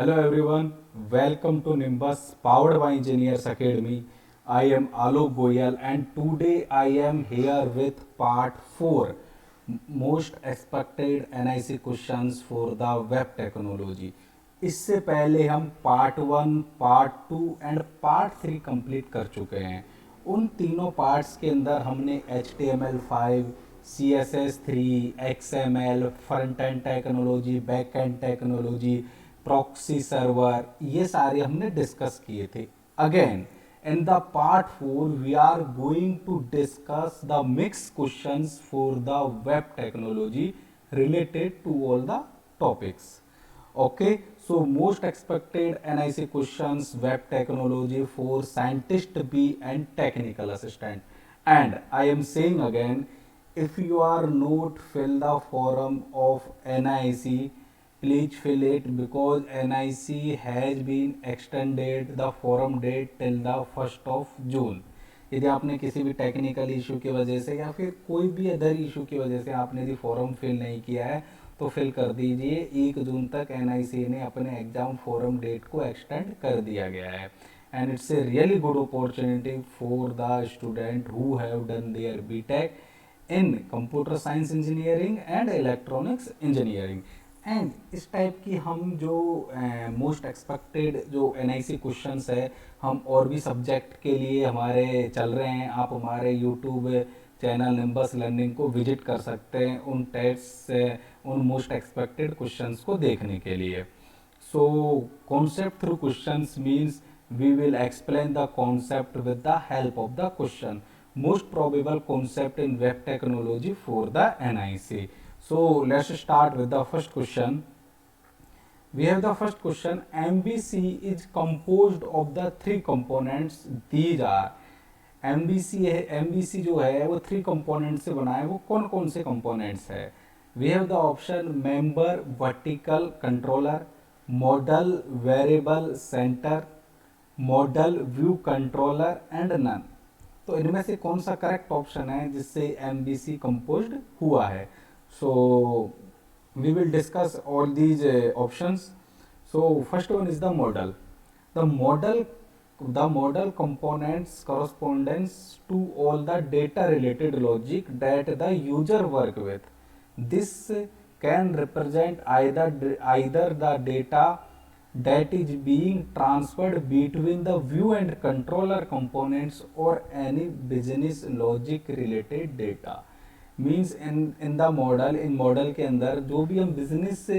Hello everyone, welcome to Nimbus powered by Engineers Academy. I am Alok Goyal and today I am here with part 4 most expected NIC questions for the web technology. इससे पहले हम part 1, part 2 and part 3 complete कर चुके हैं। उन तीनों parts के अंदर हमने HTML5, CSS3, XML, front end technology, back and technology, proxy server, ये सारे हमने डिस्कस किए थे। Again in the part 4 we are going to discuss the mixed questions for the web technology related to all the topics. Okay, so most expected NIC questions web technology for scientist B and technical assistant. And I am saying again, if you are not fill the form of NIC, please fill it because NIC has been extended the forum date till the 1st of June. यदि आपने किसी भी technical issue की वजह से या फिर कोई भी अदर इशू की वजह से आपने यदि फॉर्म फिल नहीं किया है तो फिल कर दीजिए। 1 जून तक NIC ने अपने एग्जाम फॉरम डेट को एक्सटेंड कर दिया गया है and it's a really good opportunity for the student who have done their BTech in computer science engineering and electronics engineering. And इस टाइप की हम जो मोस्ट एक्सपेक्टेड जो NIC क्वेश्चंस है हम और भी सब्जेक्ट के लिए हमारे चल रहे हैं। आप हमारे यूट्यूब चैनल निम्बस लर्निंग को विजिट कर सकते हैं उन टेस्ट उन मोस्ट एक्सपेक्टेड क्वेश्चंस को देखने के लिए। सो concept through questions means we will explain the concept with the help of the question. Most probable concept in web technology for the NIC. So let's start with the first question. We have the first question. MVC is composed of the 3 components. These are MVC जो है वो 3 components से बना है। वो कौन कौन से components है? We have the option member vertical controller, model variable center, model view controller and none. तो इनमें से कौन सा करेक्ट ऑप्शन है जिससे MVC composed हुआ है? So we will discuss all these options. So first one is the model. The model components corresponds to all the data related logic that the user work with. This can represent either the data that is being transferred between the view and controller components or any business logic related data. Means in the model, in model के अंदर जो भी हम business से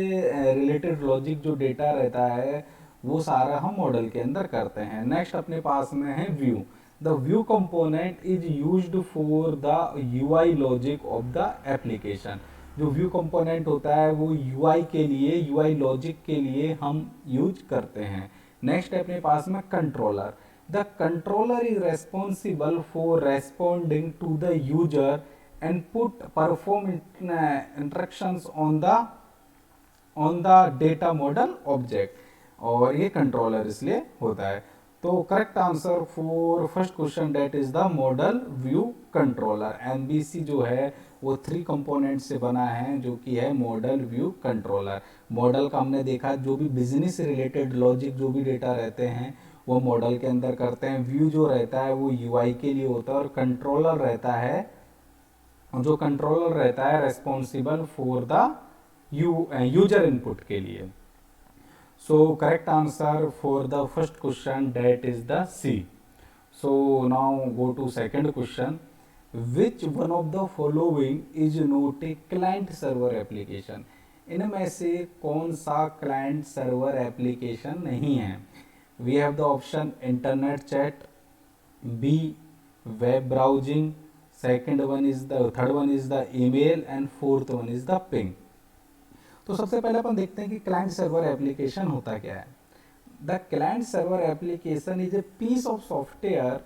related logic जो data रहता है वो सारा हम मॉडल के अंदर करते हैं। नेक्स्ट अपने पास में है view. The view component is used for the UI logic of the application. जो व्यू कंपोनेंट होता है वो UI के लिए, UI लॉजिक के लिए हम यूज करते हैं। नेक्स्ट है अपने पास में controller. The controller is responsible for responding to the user and perform instructions on the data model object, और ये कंट्रोलर इसलिए होता है। तो correct answer for first question that is the model view controller. MVC जो है वो 3 component से बना है जो कि है मॉडल व्यू कंट्रोलर। मॉडल का हमने देखा जो भी बिजनेस रिलेटेड लॉजिक जो भी डेटा रहते हैं वो मॉडल के अंदर करते हैं। व्यू जो रहता है वो UI के लिए होता है और कंट्रोलर रहता है, जो कंट्रोलर रहता है responsible for the user input के लिए। So correct answer for the first question that is the C. So now go to second question. Which one of the following is not a client server application? इनमें से कौन सा client server application नहीं है? We have the option internet chat, B web browsing, third one is the email and fourth one is the ping. तो सबसे पहले अपन देखते हैं कि क्लाइंट सर्वर एप्लीकेशन होता क्या है। The client server application is a piece of software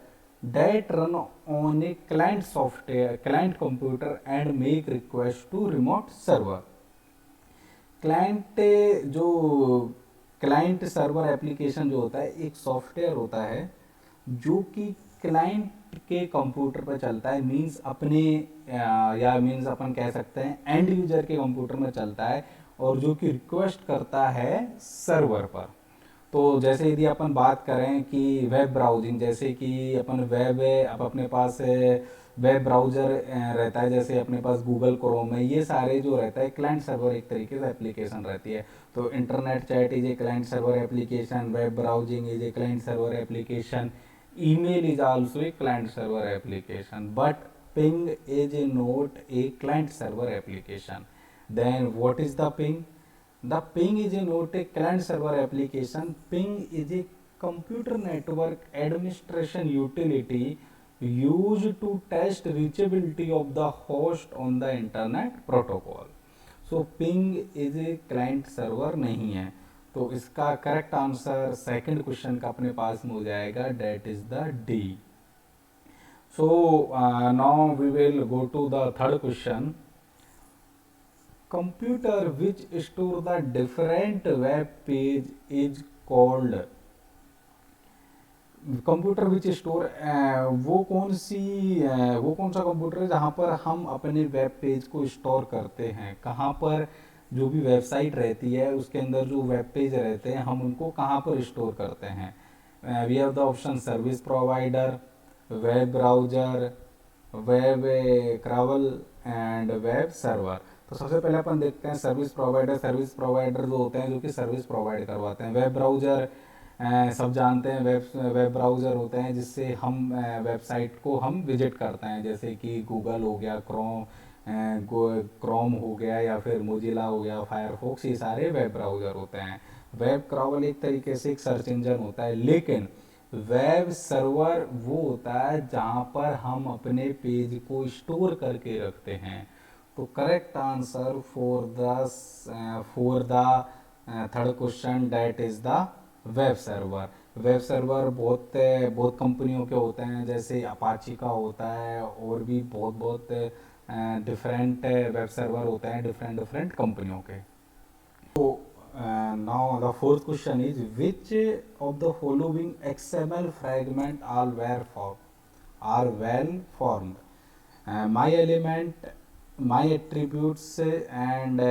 that run on a client computer and make request to remote server. Client server application जो होता है एक सॉफ्टवेयर होता है जो कि क्लाइंट के कंप्यूटर पर चलता है। मींस अपने या मींस अपन कह सकते हैं एंड यूजर के कंप्यूटर में चलता है और जो कि रिक्वेस्ट करता है सर्वर पर। तो जैसे यदि अपन बात करें कि वेब ब्राउजिंग, जैसे कि अपन वेब है, अब अपने पास वेब ब्राउज़र रहता है, जैसे अपने पास गूगल क्रोम है, ये सारे जो रहता है क्लाइंट सर्वर एक तरीके से एप्लीकेशन रहती है। तो internet chat is a client server application, web browsing is a client server application, email is also a client server application, but ping is not a client server application. Then what is the ping? The ping is not a client server application. Ping is a computer network administration utility used to test reachability of the host on the internet protocol. So ping is a client server नहीं है। तो इसका correct answer second question का अपने पास में हो जाएगा, that is the D. So now we will go to the third question. Computer which store the different web page is called. Computer which store, वो कौन सा कंप्यूटर है जहाँ पर हम अपने वेब पेज को स्टोर करते हैं, कहाँ पर जो भी वेबसाइट रहती है उसके अंदर जो वेब पेज रहते हैं हम उनको कहाँ पर स्टोर करते हैं। We have the option service provider, web browser, web crawl and web server. तो सबसे पहले अपन देखते हैं सर्विस प्रोवाइडर। सर्विस प्रोवाइडर जो होते हैं जो कि सर्विस प्रोवाइड करवाते हैं। वेब ब्राउजर सब जानते हैं, वेब ब्राउज़र होते हैं जिससे हम वेबसाइट को हम विजिट करते हैं, जैसे कि गूगल हो गया, क्रोम हो गया, या फिर मोजिला हो गया, फायरफॉक्स, ये सारे वेब ब्राउज़र होते हैं। वेब क्रावल एक तरीके से एक सर्च इंजन होता है, लेकिन वेब सर्वर वो होता है जहाँ पर हम अपने पेज को स्टोर करके रखते हैं। तो correct answer for the third question, that is the web server. Web server बहुत बहुत कंपनियों के होते हैं, जैसे अपाची का होता है, और भी बहुत बहुत डिफरेंट वेब सर्वर होते हैं डिफरेंट डिफरेंट कंपनियों के। तो now the fourth question is which of the following XML fragment are well formed. My element, my attributes and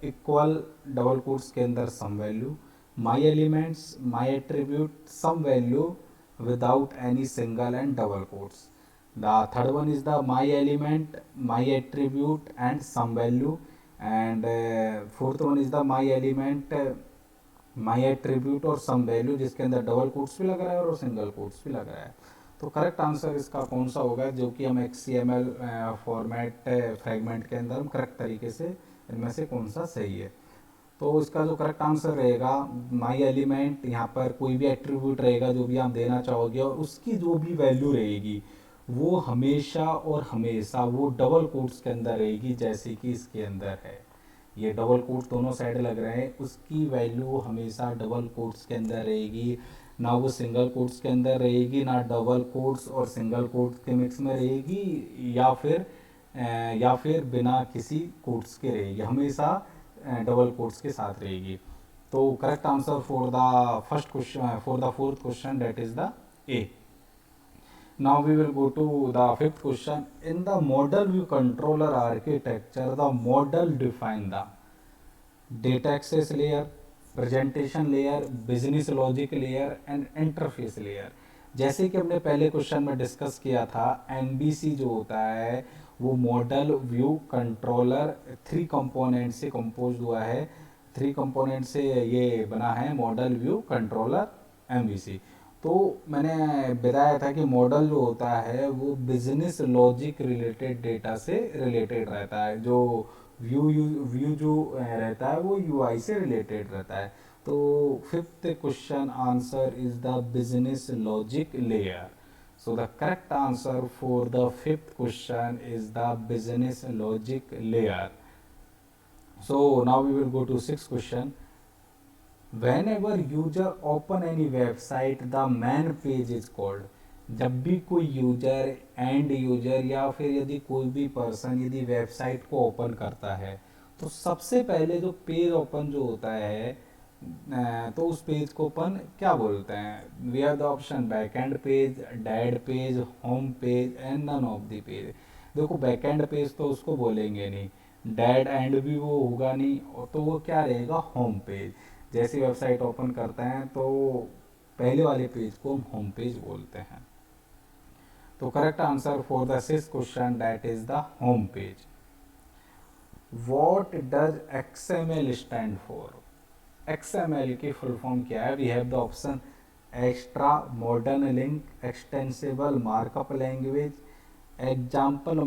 equal double quotes के अंदर some value, my elements, my attribute, some value without any single and double quotes. The third one is the my element, my attribute and some value, and fourth one is the my element, my attribute और some value, जिसके अंदर double quotes भी लग रहा है और single quotes भी लग रहा है। तो करेक्ट आंसर इसका कौन सा होगा, जो कि हम XML फॉर्मेट फ्रेगमेंट के अंदर हम करेक्ट तरीके से इनमें से कौन सा सही है। तो इसका जो करेक्ट आंसर रहेगा माई एलिमेंट, यहाँ पर कोई भी एट्रीब्यूट रहेगा जो भी आप देना चाहोगे और उसकी जो भी वैल्यू रहेगी वो हमेशा और हमेशा वो डबल कोट्स के अंदर रहेगी, जैसे कि इसके अंदर है। ये डबल कोट्स दोनों साइड लग रहे हैं, उसकी वैल्यू हमेशा डबल कोट्स के अंदर रहेगी, ना वो सिंगल कोट्स के अंदर रहेगी, ना डबल कोट्स और सिंगल कोट्स के मिक्स में रहेगी, या फिर बिना किसी कोट्स के रहेगी, हमेशा डबल कोट्स के साथ रहेगी। तो correct answer for the first question, for the fourth question, that is the A. Now we will go to the fifth question. In the model view controller architecture, the model define the data access layer, presentation layer, business logic layer and interface layer. जैसे कि हमने पहले question में discuss किया था, MVC जो होता है वो मॉडल व्यू कंट्रोलर 3 कंपोनेंट से कंपोज हुआ है, 3 कंपोनेंट से ये बना है मॉडल व्यू कंट्रोलर MVC। तो मैंने बताया था कि मॉडल जो होता है वो बिजनेस लॉजिक रिलेटेड डेटा से रिलेटेड रहता है, जो व्यू जो रहता है वो UI से रिलेटेड रहता है। तो fifth question answer is the business logic layer. So the correct answer for the fifth question is the business logic layer. So now we will go to sixth question. Whenever user open any website, the main page is called. जब भी कोई user, and user, या फिर यदि कोई भी person यदि website को ओपन करता है तो सबसे पहले जो पेज ओपन जो होता है तो उस पेज को अपन क्या बोलते हैं। We have the option back end page, dead page, home page and none of the page. देखो बैक एंड पेज तो उसको बोलेंगे नहीं, डेड एंड भी वो होगा नहीं, तो वो क्या रहेगा, होम पेज। जैसी वेबसाइट ओपन करते हैं तो पहले वाले पेज को हम होम पेज बोलते हैं। तो correct answer for the sixth question that is the home page. What does XML stand for? XML की फुल फॉर्म क्या है? We have the option extra modern link extensible markup language, example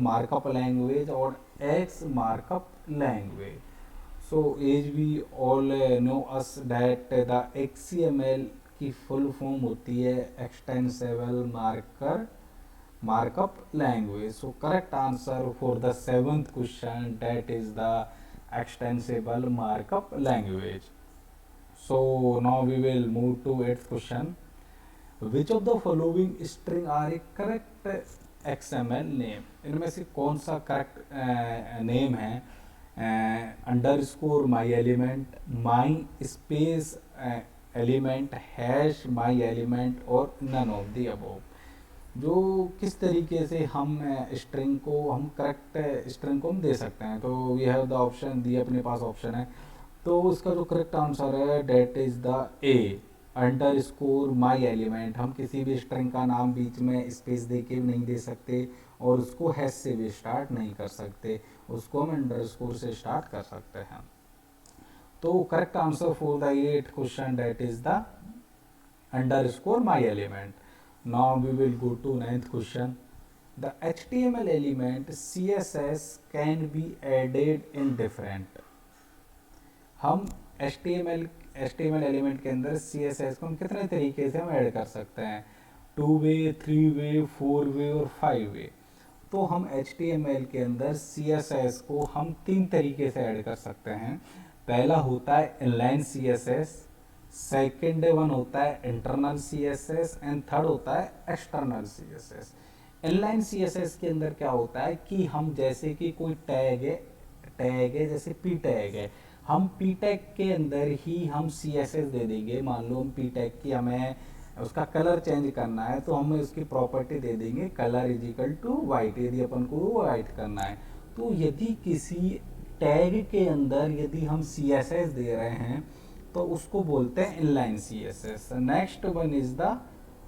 markup language और X markup language. So as we all know us that the XML की full form होती है extensible markup language. So correct answer for the seventh question that is the extensible markup language. So now we will move to eighth question. Which of the following string are a correct XML name? इनमें से कौन सा correct name है? Underscore my element, my space element, hash my element और none of the above. जो किस तरीके से हम स्ट्रिंग को हम करेक्ट स्ट्रिंग को हम दे सकते हैं। तो वी हैव द ऑप्शन दिए, अपने पास ऑप्शन है। तो उसका जो करेक्ट आंसर है that is the A, underscore my element. हम किसी भी स्ट्रिंग का नाम बीच में स्पेस दे के नहीं दे सकते और उसको हैश से भी स्टार्ट नहीं कर सकते, उसको हम अंडरस्कोर से स्टार्ट कर सकते हैं। तो correct answer for the eight question that is the underscore my element. Now we will go to ninth question. The HTML element CSS can be added in different. हम HTML एलिमेंट के अंदर CSS को हम कितने तरीके से हम add कर सकते हैं? 2 वे, 3 वे, 4 वे और 5 वे। तो हम HTML के अंदर CSS को हम 3 तरीके से ऐड कर सकते हैं। पहला होता है इनलाइन CSS, सेकेंड वन होता है इंटरनल CSS एंड थर्ड होता है एक्सटर्नल CSS। इनलाइन CSS के अंदर क्या होता है कि हम जैसे कि कोई टैग है जैसे p टैग है, हम p टैग के अंदर ही हम CSS दे देंगे। मान लो हम p टैग की हमें उसका कलर चेंज करना है तो हम उसकी प्रॉपर्टी दे देंगे colour is equal to white, यदि अपन को वाइट करना है। तो यदि किसी टैग के अंदर यदि हम CSS दे रहे हैं तो उसको बोलते हैं inline CSS। Next one is the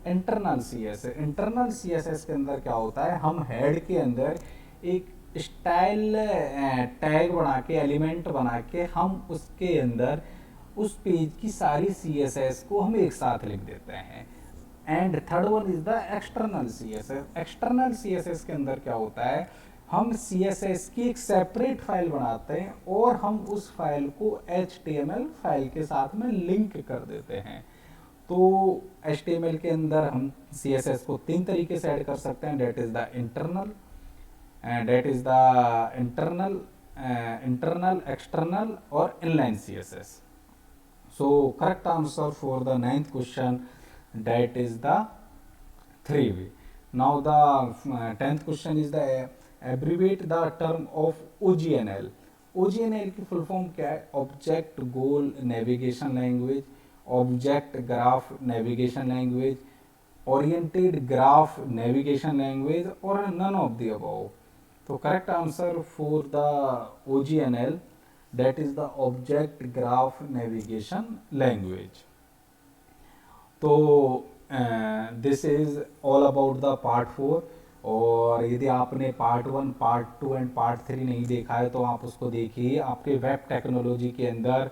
internal CSS। Internal CSS के अंदर क्या होता है, हम हेड के अंदर एक स्टाइल टैग बना के एलिमेंट बना के हम उसके अंदर उस पेज की सारी CSS को हम एक साथ लिख देते हैं। And third one is the external CSS। External CSS के अंदर क्या होता है, हम CSS की एक सेपरेट फाइल बनाते हैं और हम उस फाइल को HTML फाइल के साथ में लिंक कर देते हैं। तो HTML के अंदर हम CSS को 3 तरीके से ऐड कर सकते हैं, that is the internal, external और inline CSS। So correct answer for the 9th question that is the 3 way. Now the 10th question is the abbreviate the term of OGNL। OGNL की full form क्या है? Object goal navigation language, object graph navigation language, oriented graph navigation language और none of the above. तो correct answer for the OGNL that is the object graph navigation language. तो this is all about the part 4। और यदि आपने part 1, part 2 and part 3 नहीं देखा है तो आप उसको देखिए। आपके वेब टेक्नोलॉजी के अंदर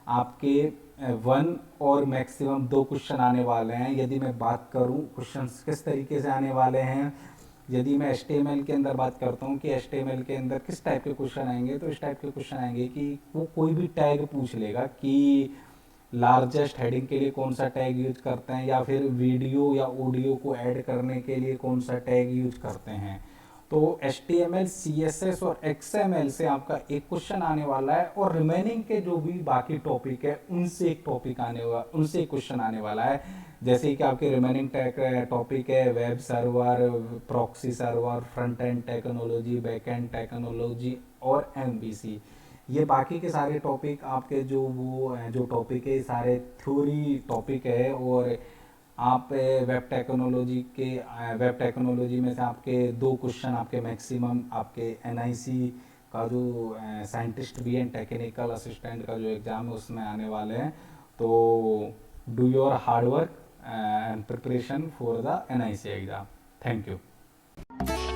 आपके 1 और मैक्सिमम 2 क्वेश्चन आने वाले हैं। यदि मैं बात करूं क्वेश्चंस किस तरीके से आने वाले हैं, यदि मैं HTML के अंदर बात करता हूं कि HTML के अंदर किस टाइप के क्वेश्चन आएंगे, तो इस टाइप के क्वेश्चन आएंगे कि वो कोई भी टैग पूछ लेगा कि लार्जेस्ट हेडिंग के लिए कौन सा टैग यूज करते हैं, या फिर वीडियो या ऑडियो को ऐड करने के लिए कौन सा टैग यूज करते हैं। तो HTML, CSS और XML से आपका एक क्वेश्चन आने वाला है और रिमेनिंग के जो भी बाकी टॉपिक है उनसे एक क्वेश्चन आने वाला है। जैसे कि आपके रिमेनिंग टॉपिक है web server, proxy server, front end technology, back and technology और MVC। ये बाकी के सारे टॉपिक आपके जो टॉपिक है सारे थ्योरी टॉपिक है। और आप वेब टेक्नोलॉजी में से आपके 2 क्वेश्चन आपके मैक्सिमम आपके NIC का जो scientist B and technical assistant का जो एग्ज़ाम है उसमें आने वाले हैं। तो do your hard work and preparation for the NIC exam. Thank you.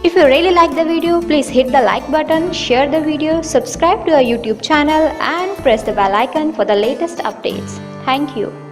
If you really like the video, please hit the like button, share the video, subscribe to our YouTube channel and press the bell icon for the latest updates. Thank you.